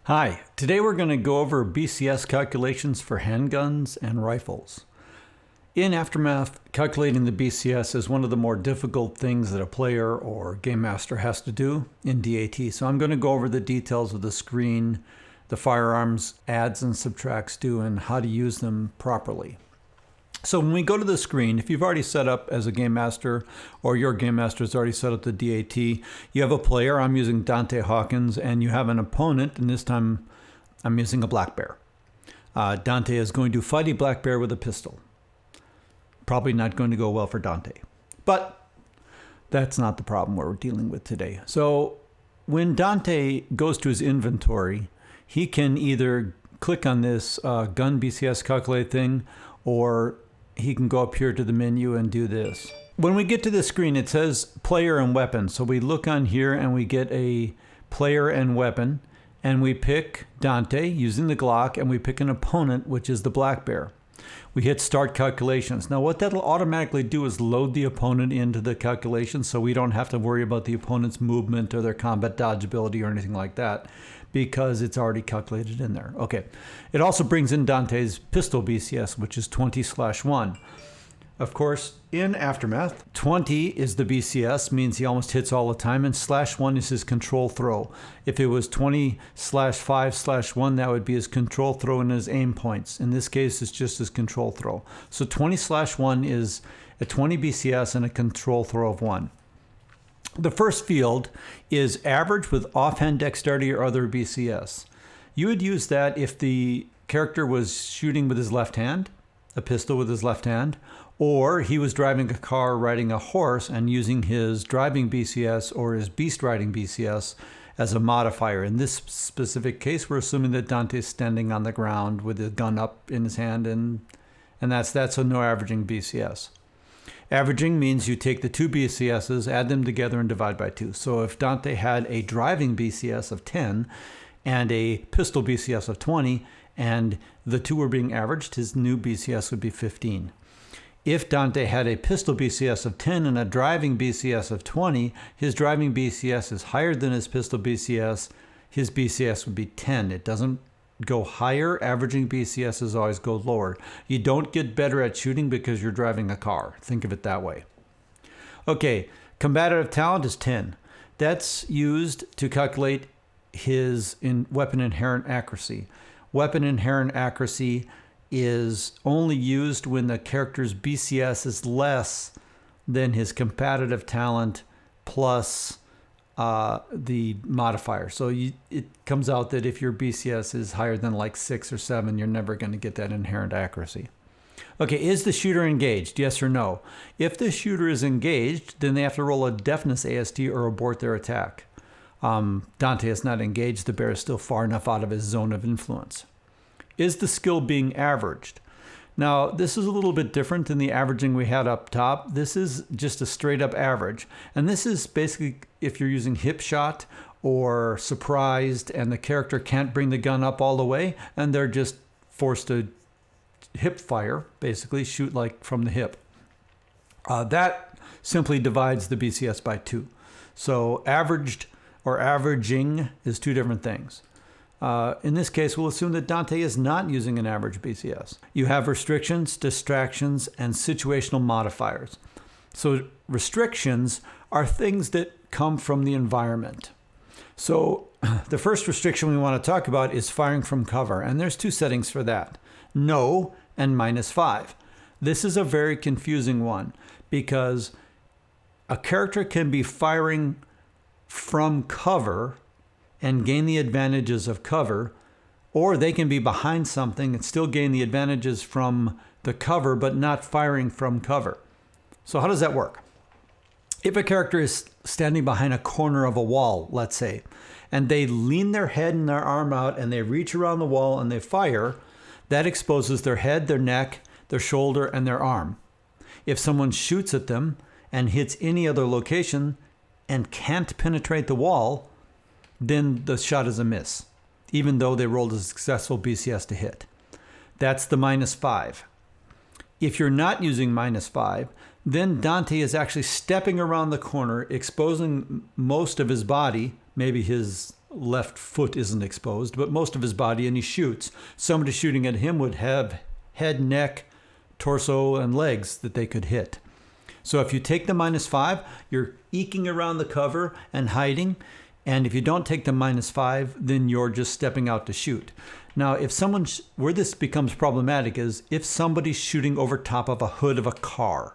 Hi, today we're going to go over BCS calculations for handguns and rifles. In Aftermath, calculating the BCS is one of the more difficult things that a player or game master has to do in DAT. So I'm going to go over the details of the screen, the firearms adds and subtracts do, and how to use them properly. So when we go to the screen, if you've already set up as a game master or your game master has already set up the DAT, you have a player. I'm using Dante Hawkins, and you have an opponent, and this time I'm using a black bear. Dante is going to fight a black bear with a pistol. Probably not going to go well for Dante, but that's not the problem we're dealing with today. So when Dante goes to his inventory, he can either click on this gun BCS calculate thing, or he can go up here to the menu and do this. When we get to the screen, it says player and weapon. So we look on here and we get a player and weapon, and we pick Dante using the Glock, and we pick an opponent, which is the black bear. We hit start calculations. Now what that'll automatically do is load the opponent into the calculation, so we don't have to worry about the opponent's movement or their combat dodge ability or anything like that, because it's already calculated in there. Okay. It also brings in Dante's pistol BCS, which is 20/1. Of course, in Aftermath, 20 is the BCS, means he almost hits all the time, and /1 is his control throw. If it was 20/5/1, that would be his control throw and his aim points. In this case, it's just his control throw. So 20/1 is a 20 BCS and a control throw of 1. The first field is average with offhand dexterity or other BCS. You would use that if the character was shooting with his left hand, a pistol with his left hand, or he was driving a car, riding a horse, and using his driving BCS or his beast riding BCS as a modifier. In this specific case, we're assuming that Dante's standing on the ground with his gun up in his hand, and that's that, so no averaging BCS. Averaging means you take the two BCSs, add them together, and divide by 2. So if Dante had a driving BCS of 10 and a pistol BCS of 20, and the two were being averaged, his new BCS would be 15. If Dante had a pistol BCS of 10 and a driving BCS of 20, his driving BCS is higher than his pistol BCS. His BCS would be 10. It doesn't go higher. Averaging BCSs always go lower. You don't get better at shooting because you're driving a car. Think of it that way. Okay, combative talent is 10. That's used to calculate his weapon inherent accuracy. Weapon inherent accuracy is only used when the character's BCS is less than his combative talent plus the modifier. So it comes out that if your BCS is higher than like 6 or 7, you're never going to get that inherent accuracy. Okay, is the shooter engaged? Yes or no? If the shooter is engaged, then they have to roll a deafness AST or abort their attack. Dante is not engaged. The bear is still far enough out of his zone of influence. Is the skill being averaged? Now, this is a little bit different than the averaging we had up top. This is just a straight up average. And this is basically if you're using hip shot or surprised and the character can't bring the gun up all the way and they're just forced to hip fire, basically shoot like from the hip. That simply divides the BCS by 2. So averaged or averaging is 2 different things. In this case, we'll assume that Dante is not using an average BCS. You have restrictions, distractions, and situational modifiers. So restrictions are things that come from the environment. So the first restriction we want to talk about is firing from cover, and there's 2 settings for that. No and -5. This is a very confusing one because a character can be firing from cover and gain the advantages of cover, or they can be behind something and still gain the advantages from the cover but not firing from cover. So how does that work? If a character is standing behind a corner of a wall, let's say, and they lean their head and their arm out and they reach around the wall and they fire, that exposes their head, their neck, their shoulder, and their arm. If someone shoots at them and hits any other location and can't penetrate the wall, then the shot is a miss, even though they rolled a successful BCS to hit. That's the -5. If you're not using -5, then Dante is actually stepping around the corner, exposing most of his body, maybe his left foot isn't exposed, but most of his body, and he shoots. Somebody shooting at him would have head, neck, torso, and legs that they could hit. So if you take the -5, you're eking around the cover and hiding. And if you don't take the -5, then you're just stepping out to shoot. Now, if someone's, where this becomes problematic is if somebody's shooting over top of a hood of a car.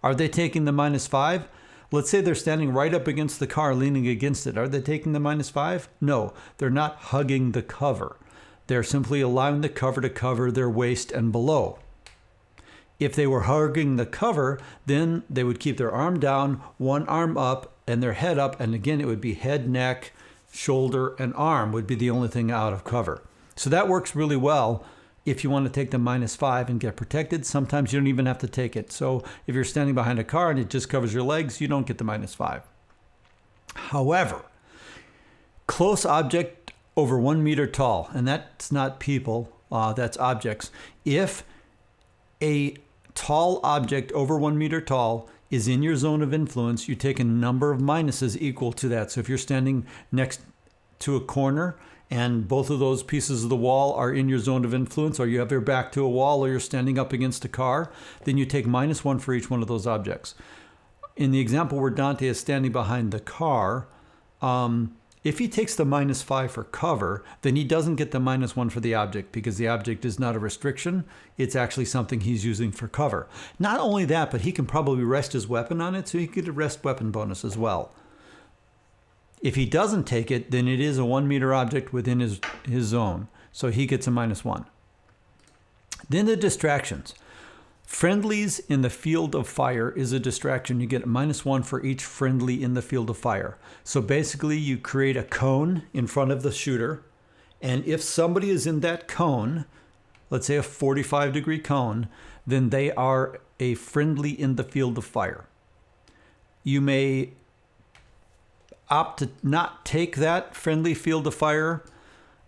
Are they taking the -5? Let's say they're standing right up against the car, leaning against it. Are they taking the -5? No, they're not hugging the cover. They're simply allowing the cover to cover their waist and below. If they were hugging the cover, then they would keep their arm down, one arm up, and their head up. And again, it would be head, neck, shoulder, and arm would be the only thing out of cover. So that works really well if you want to take the -5 and get protected. Sometimes you don't even have to take it. So if you're standing behind a car and it just covers your legs, you don't get the -5. However, close object over 1 meter tall, and that's not people, that's objects. If a tall object over 1 meter tall is in your zone of influence, you take a number of minuses equal to that. So if you're standing next to a corner and both of those pieces of the wall are in your zone of influence, or you have your back to a wall, or you're standing up against a car, then you take -1 for each one of those objects. In the example where Dante is standing behind the car, if he takes the -5 for cover, then he doesn't get the -1 for the object because the object is not a restriction. It's actually something he's using for cover. Not only that, but he can probably rest his weapon on it, so he could get a rest weapon bonus as well. If he doesn't take it, then it is a 1 meter object within his zone, so he gets a -1. Then the distractions. Friendlies in the field of fire is a distraction. You get a -1 for each friendly in the field of fire. So basically you create a cone in front of the shooter, and if somebody is in that cone, let's say a 45-degree cone, then they are a friendly in the field of fire. You may opt to not take that friendly field of fire,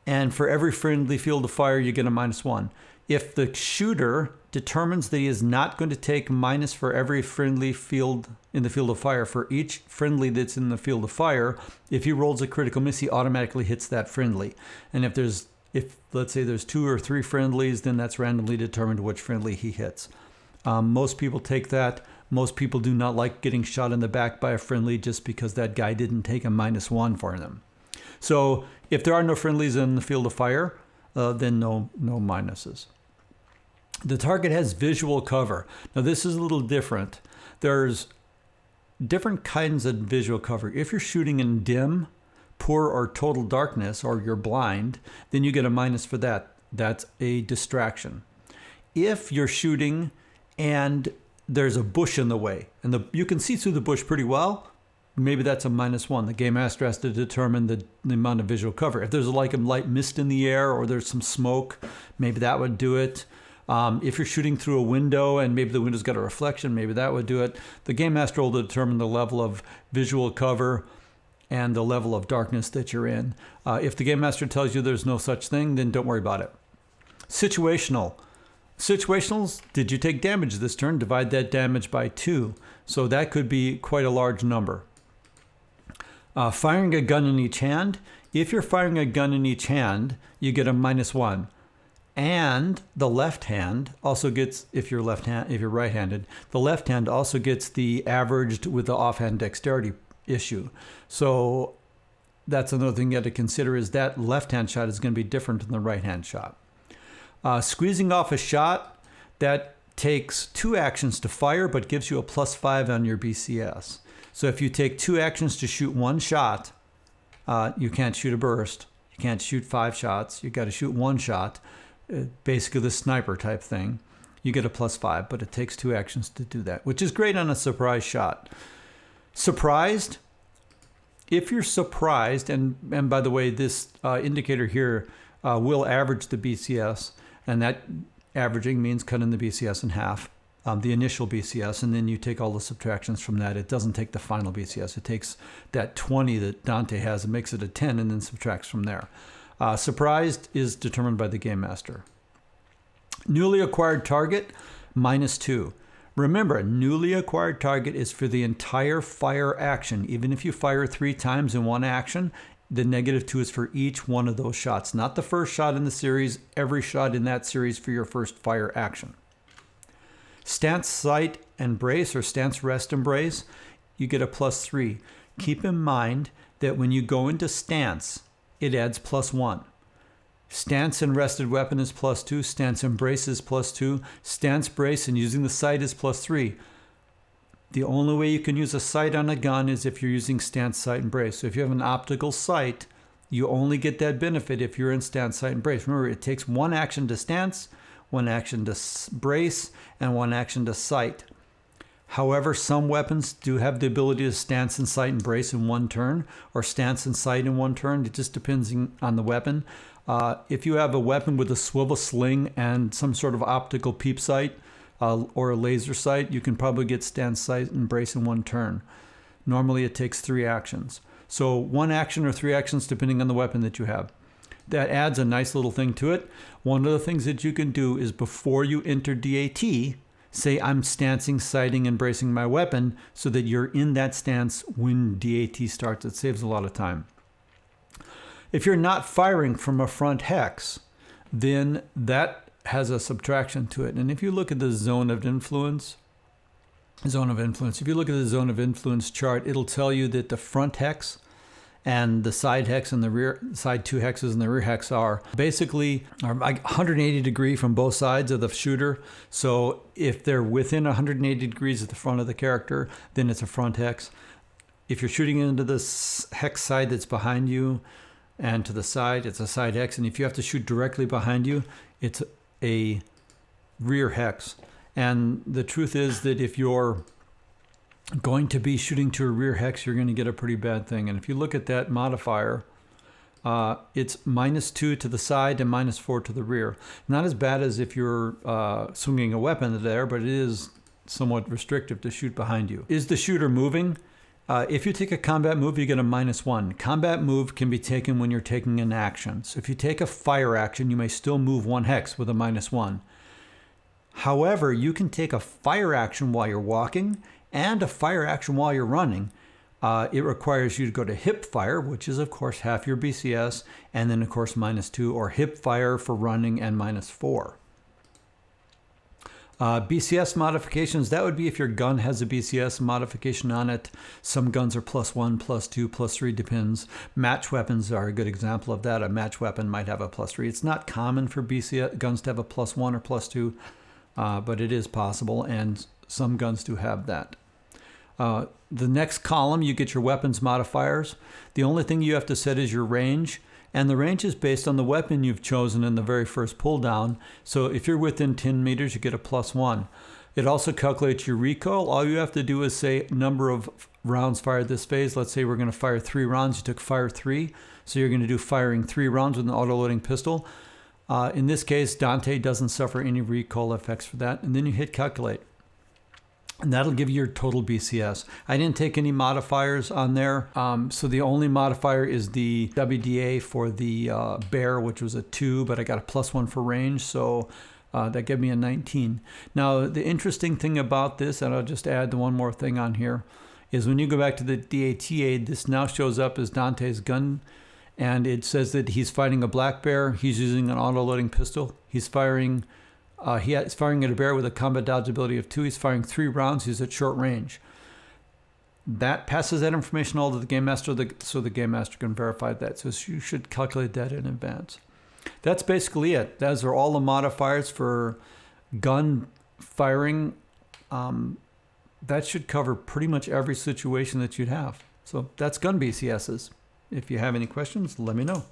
and for every friendly field of fire you get a -1. If the shooter determines that he is not going to take minus for every friendly field in the field of fire, for each friendly that's in the field of fire, if he rolls a critical miss, he automatically hits that friendly. And if let's say there's 2 or 3 friendlies, then that's randomly determined which friendly he hits. Most people take that. Most people do not like getting shot in the back by a friendly just because that guy didn't take a -1 for them. So if there are no friendlies in the field of fire, then no minuses. The target has visual cover. Now this is a little different. There's different kinds of visual cover. If you're shooting in dim, poor, or total darkness, or you're blind, then you get a minus for that. That's a distraction. If you're shooting and there's a bush in the way, and you can see through the bush pretty well, maybe that's a -1. The game master has to determine the amount of visual cover. If there's like a light mist in the air or there's some smoke, maybe that would do it. If you're shooting through a window and maybe the window's got a reflection, maybe that would do it. The game master will determine the level of visual cover and the level of darkness that you're in. If the game master tells you there's no such thing, then don't worry about it. Situational. Situationals, did you take damage this turn? Divide that damage by 2. So that could be quite a large number. Firing a gun in each hand. If you're firing a gun in each hand, you get a -1. And the left hand also gets, if you're right-handed, the left hand also gets the averaged with the offhand dexterity issue. So that's another thing you have to consider, is that left-hand shot is going to be different than the right-hand shot. Squeezing off a shot, that takes 2 actions to fire, but gives you a +5 on your BCS. So if you take 2 actions to shoot 1 shot, you can't shoot a burst. You can't shoot 5 shots. You got to shoot 1 shot. Basically the sniper type thing. You get a +5, but it takes 2 actions to do that, which is great on a surprise shot. Surprised, if you're surprised, and by the way, this indicator here will average the BCS, and that averaging means cutting the BCS in half, the initial BCS, and then you take all the subtractions from that. It doesn't take the final BCS. It takes that 20 that Dante has and makes it a 10 and then subtracts from there. Surprised is determined by the game master. Newly acquired target, -2. Remember, a newly acquired target is for the entire fire action. Even if you fire 3 times in one action, The -2 is for each one of those shots, not the first shot in the series, every shot in that series for your first fire action. Stance, sight, and brace, or stance, rest, and brace, you get a +3. Keep in mind that when you go into stance, it adds +1. Stance and rested weapon is +2. Stance and brace is +2. Stance, brace, and using the sight is +3. The only way you can use a sight on a gun is if you're using stance, sight, and brace. So if you have an optical sight, you only get that benefit if you're in stance, sight, and brace. Remember, it takes one action to stance, one action to brace, and one action to sight. However, some weapons do have the ability to stance and sight and brace in one turn, or stance and sight in one turn. It just depends on the weapon. If you have a weapon with a swivel sling and some sort of optical peep sight or a laser sight, you can probably get stance, sight, and brace in one turn. Normally it takes 3 actions. So 1 action or 3 actions depending on the weapon that you have. That adds a nice little thing to it. One of the things that you can do is before you enter DAT, say I'm stancing, sighting, and bracing my weapon so that you're in that stance when DAT starts. It saves a lot of time. If you're not firing from a front hex, then that has a subtraction to it. And if you look at the zone of influence, if you look at the zone of influence chart, it'll tell you that the front hex and the side hex and the rear side 2 hexes and the rear hex are like 180 degree from both sides of the shooter. So if they're within 180 degrees at the front of the character, then it's a front hex. If you're shooting into the hex side that's behind you and to the side, it's a side hex. And if you have to shoot directly behind you, it's a rear hex. And the truth is that if you're going to be shooting to a rear hex, you're going to get a pretty bad thing. And if you look at that modifier, it's -2 to the side and -4 to the rear. Not as bad as if you're swinging a weapon there, but it is somewhat restrictive to shoot behind you. Is the shooter moving? If you take a combat move, you get a -1. Combat move can be taken when you're taking an action. So if you take a fire action, you may still move 1 hex with a -1. However, you can take a fire action while you're walking and a fire action while you're running. It requires you to go to hip fire, which is of course half your BCS, and then of course -2, or hip fire for running and -4. BCS modifications, that would be if your gun has a BCS modification on it. Some guns are +1, +2, +3, depends. Match weapons are a good example of that. A match weapon might have a +3. It's not common for BCS guns to have a +1 or +2, but it is possible, and some guns do have that. The next column, you get your weapons modifiers. The only thing you have to set is your range. And the range is based on the weapon you've chosen in the very first pull down. So if you're within 10 meters, you get a +1. It also calculates your recoil. All you have to do is say number of rounds fired this phase. Let's say we're going to fire 3 rounds. You took fire 3. So you're going to do firing 3 rounds with an auto-loading pistol. In this case, Dante doesn't suffer any recoil effects for that. And then you hit calculate. And that'll give you your total BCS. I didn't take any modifiers on there. So the only modifier is the WDA for the bear, which was a 2, but I got a +1 for range. So that gave me a 19. Now, the interesting thing about this, and I'll just add one more thing on here, is when you go back to the DAT aid, this now shows up as Dante's gun. And it says that he's fighting a black bear. He's using an auto-loading pistol. He's firing at a bear with a combat dodge ability of 2. He's firing 3 rounds. He's at short range. That passes that information all to the Game Master, so the Game Master can verify that. So you should calculate that in advance. That's basically it. Those are all the modifiers for gun firing. That should cover pretty much every situation that you'd have. So that's gun BCSs. If you have any questions, let me know.